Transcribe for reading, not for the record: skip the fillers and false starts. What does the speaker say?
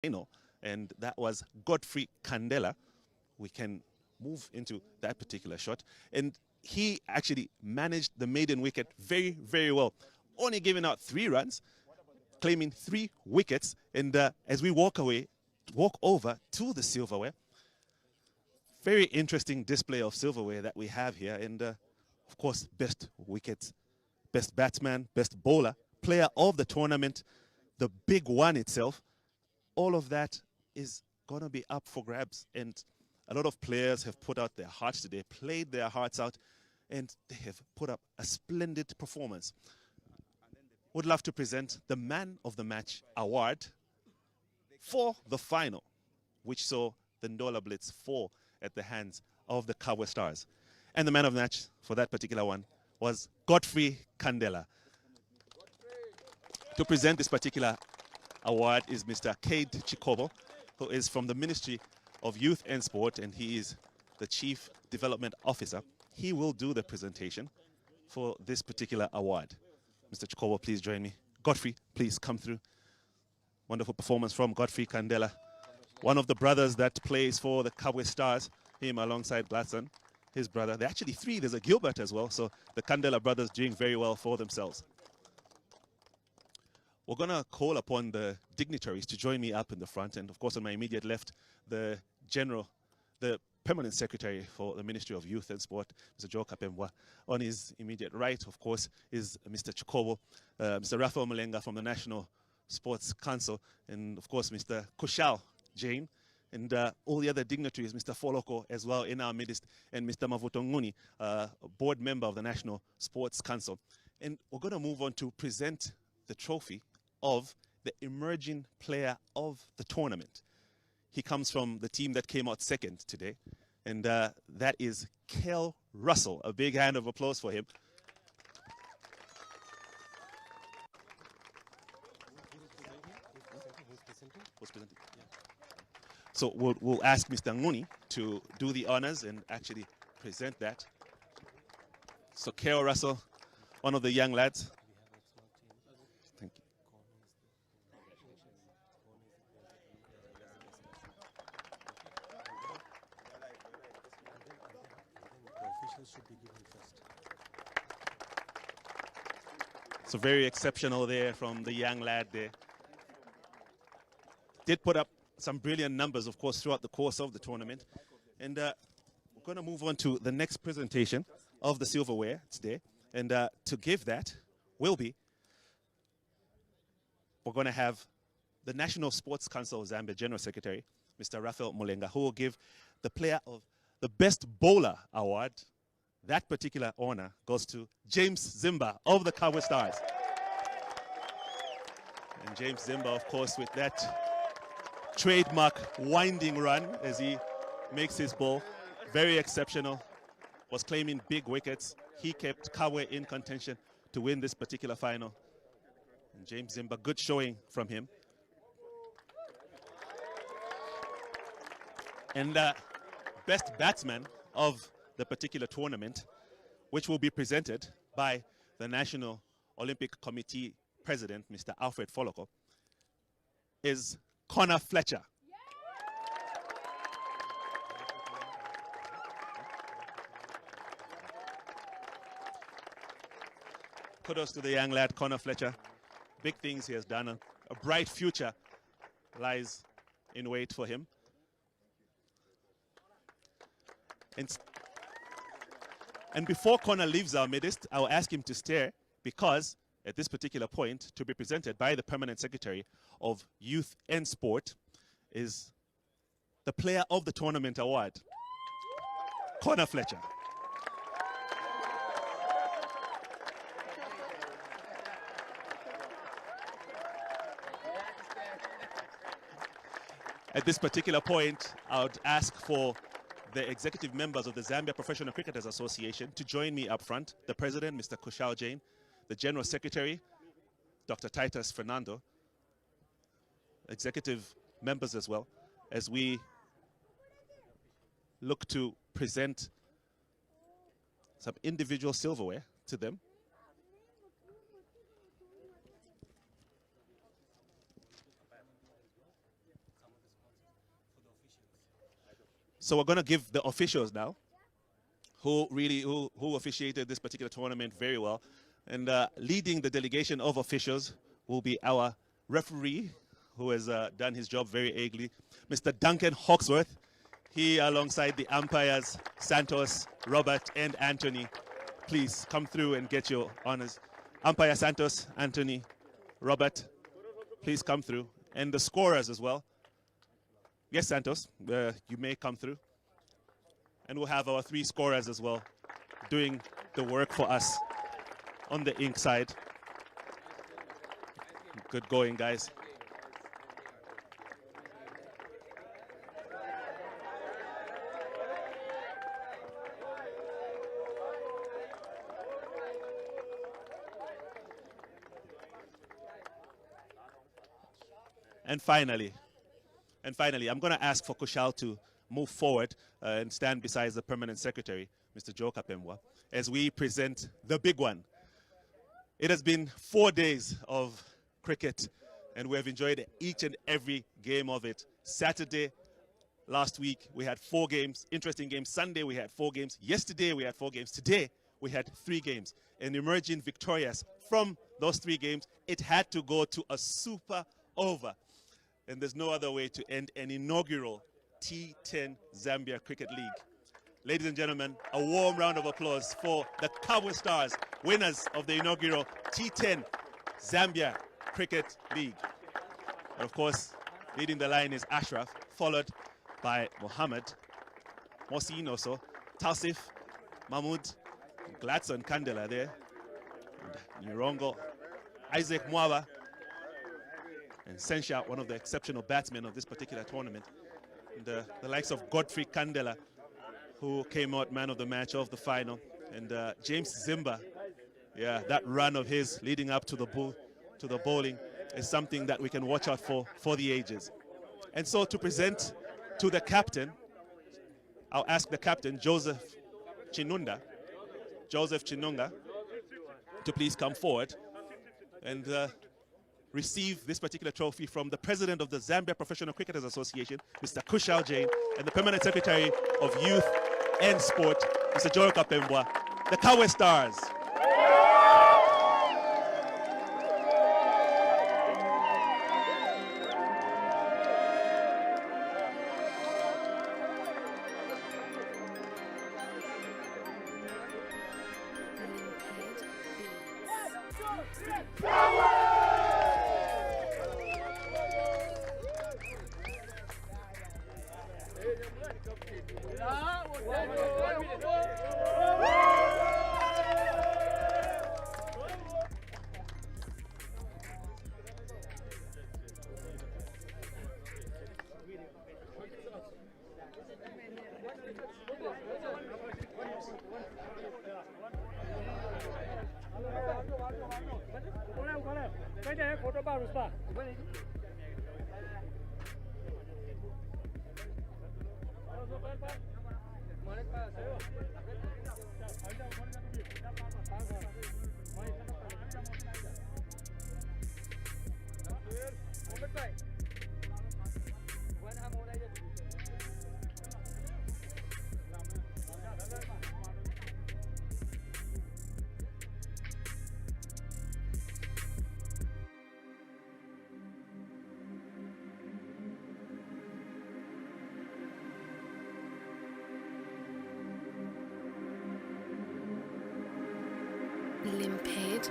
final, and that was Godfrey Candela. We can move into that particular shot. And he actually managed the maiden wicket very, very well, only giving out 3 runs, claiming 3 wickets. And as we walk over to the silverware, very interesting display of silverware that we have here. And of course, best wickets, best batsman, best bowler, player of the tournament, the big one itself. All of that is going to be up for grabs. And a lot of players have put out their hearts today, played their hearts out, and they have put up a splendid performance. Would love to present the Man of the Match award for the final, which saw the Ndola Blitz fall at the hands of the Kabwe Stars. And the Man of the Match for that particular one was Godfrey Candela. To present this particular award is Mr. Cade Chikobo, who is from the Ministry of Youth and Sport, and he is the Chief Development Officer. He will do the presentation for this particular award. Mr. Chikobo, please join me. Godfrey, please come through. Wonderful performance from Godfrey Candela, one of the brothers that plays for the Kabwe Stars, him alongside Gladson, his brother. They're actually 3. There's a Gilbert as well, so the Candela brothers doing very well for themselves. We're going to call upon the dignitaries to join me up in the front. And of course, on my immediate left, the Permanent Secretary for the Ministry of Youth and Sport, Mr. Joe Kapembwa. On his immediate right, of course, is Mr. Chikobo, Mr. Raphael Mulenga from the National Sports Council, and of course, Mr. Kushal Jain, and all the other dignitaries, Mr. Foloko as well in our midst, and Mr. Mavuto Nguni, a board member of the National Sports Council. And we're going to move on to present the trophy of the emerging player of the tournament. He comes from the team that came out second today, and that is Kel Russell. A big hand of applause for him. So we'll ask Mr. Nguni to do the honors and actually present that. So Kel Russell, one of the young lads. Thank you. So very exceptional there from the young lad there. Did put up some brilliant numbers, of course, throughout the course of the tournament. And we're going to move on to the next presentation of the silverware today. And to give that will be, we're going to have the National Sports Council of Zambia General Secretary, Mr. Raphael Mulenga, who will give the player of the Best Bowler Award. That particular honor goes to James Zimba of the Kabwe Stars. And James Zimba, of course, with that trademark winding run as he makes his ball, very exceptional, was claiming big wickets. He kept Kabwe in contention to win this particular final. And James Zimba, good showing from him. And best batsman of the particular tournament, which will be presented by the National Olympic Committee President, Mr. Alfred Foloko, is Connor Fletcher. Kudos to the young lad, Connor Fletcher. Big things he has done. A bright future lies in wait for him. And before Connor leaves our midst, I'll ask him to stay, because at this particular point, to be presented by the Permanent Secretary of Youth and Sport, is the Player of the Tournament Award, Connor Fletcher. At this particular point, I would ask for the executive members of the Zambia Professional Cricketers Association to join me up front. The President, Mr. Kushal Jain, the General Secretary, Dr. Titus Fernando, executive members as well, as we look to present some individual silverware to them. So we're going to give the officials now, who officiated this particular tournament very well. And leading the delegation of officials will be our referee, who has done his job very ably, Mr. Duncan Hawksworth. He, alongside the umpires, Santos, Robert, and Anthony. Please come through and get your honors. Umpire Santos, Anthony, Robert, please come through. And the scorers as well. Yes, Santos, you may come through. And we'll have our 3 scorers as well doing the work for us on the ink side. Good going, guys. And finally, I'm going to ask for Kushal to move forward and stand beside the permanent secretary, Mr. Joe Kapembwa, as we present the big one. It has been 4 days of cricket, and we have enjoyed each and every game of it. Saturday, last week, we had 4 games, interesting games. Sunday, we had 4 games. Yesterday, we had 4 games. Today, we had 3 games. And emerging victorious from those 3 games, it had to go to a super over. And there's no other way to end an inaugural T10 Zambia Cricket League. Ladies and gentlemen, a warm round of applause for the Cowboy Stars, winners of the inaugural T10 Zambia Cricket League. And of course, leading the line is Ashraf, followed by Mohammed, Mohsin also, Tausif, Mahmoud, Gladson Kandela there, and Nyirongo, Isaac Mwaba, and Sensha, one of the exceptional batsmen of this particular tournament. And the likes of Godfrey Kandela, who came out man of the match of the final. And James Zimba, yeah, that run of his leading up to the bowling is something that we can watch out for the ages. And so to present to the captain, I'll ask the captain, Joseph Chinunga, to please come forward and receive this particular trophy from the president of the Zambia Professional Cricketers Association, Mr. Kushal Jain, and the permanent secretary of Youth and Sport, Mr. Joel Kapembwa, the Cowboy Stars. Limpid